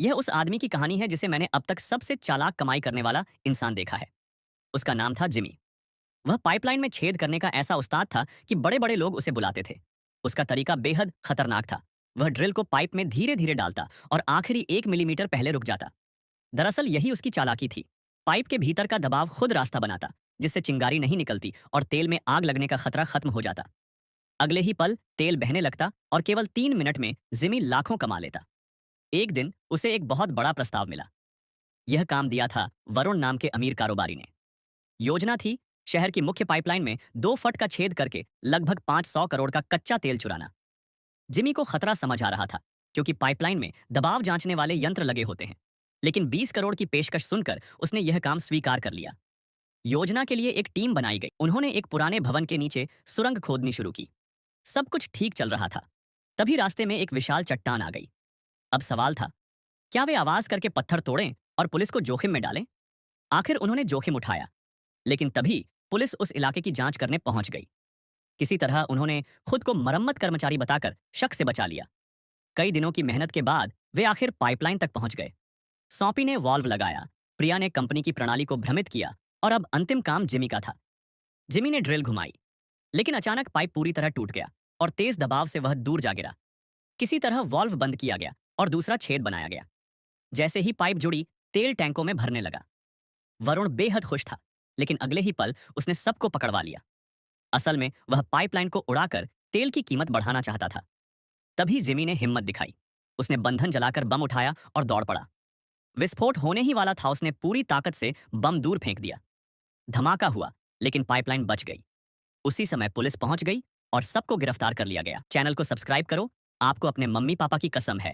यह उस आदमी की कहानी है जिसे मैंने अब तक सबसे चालाक कमाई करने वाला इंसान देखा है। उसका नाम था जिमी। वह पाइपलाइन में छेद करने का ऐसा उस्ताद था कि बड़े-बड़े लोग उसे बुलाते थे। उसका तरीका बेहद खतरनाक था। वह ड्रिल को पाइप में धीरे-धीरे डालता और आखिरी 1 मिलीमीटर पहले रुक जाता। दरअसल यही उसकी चालाकी थी। पाइप के भीतर का दबाव खुद रास्ता बनाता, जिससे चिंगारी नहीं निकलती और तेल में आग लगने का खतरा खत्म हो जाता। अगले ही पल तेल बहने लगता और केवल 3 मिनट में जिमी लाखों कमा लेता। एक दिन उसे एक बहुत बड़ा प्रस्ताव मिला। यह काम दिया था वरुण नाम के अमीर कारोबारी ने। योजना थी शहर की मुख्य पाइपलाइन में 2 फुट का छेद करके लगभग 500 करोड़ का कच्चा तेल चुराना। जिमी को खतरा समझ आ रहा था, क्योंकि पाइपलाइन में दबाव जांचने वाले यंत्र लगे होते हैं। लेकिन 20 करोड़ की पेशकश सुनकर उसने यह काम स्वीकार कर लिया। योजना के लिए एक टीम बनाई गई। उन्होंने एक पुराने भवन के नीचे सुरंग खोदनी शुरू की। सब कुछ ठीक चल रहा था। तभी रास्ते में एक विशाल चट्टान आ गई। अब सवाल था, क्या वे आवाज करके पत्थर तोड़ें और पुलिस को जोखिम में डालें? आखिर उन्होंने जोखिम उठाया। लेकिन तभी पुलिस उस इलाके की जांच करने पहुंच गई। किसी तरह उन्होंने खुद को मरम्मत कर्मचारी बताकर शक से बचा लिया। कई दिनों की मेहनत के बाद वे आखिर पाइपलाइन तक पहुंच गए। सौंपी ने वॉल्व लगाया, प्रिया ने कंपनी की प्रणाली को भ्रमित किया और अब अंतिम काम जिमी का था। जिमी ने ड्रिल घुमाई, लेकिन अचानक पाइप पूरी तरह टूट गया और तेज दबाव से वह दूर जा गिरा। किसी तरह वॉल्व बंद किया गया और दूसरा छेद बनाया गया। जैसे ही पाइप जुड़ी, तेल टैंकों में भरने लगा। वरुण बेहद खुश था, लेकिन अगले ही पल उसने सबको पकड़वा लिया। असल में वह पाइपलाइन को उड़ाकर तेल की कीमत बढ़ाना चाहता था। तभी जिमी ने हिम्मत दिखाई। उसने बंधन जलाकर बम उठाया और दौड़ पड़ा। विस्फोट होने ही वाला था, उसने पूरी ताकत से बम दूर फेंक दिया। धमाका हुआ, लेकिन पाइपलाइन बच गई। उसी समय पुलिस पहुंच गई और सबको गिरफ्तार कर लिया गया। चैनल को सब्सक्राइब करो, आपको अपने मम्मी पापा की कसम है।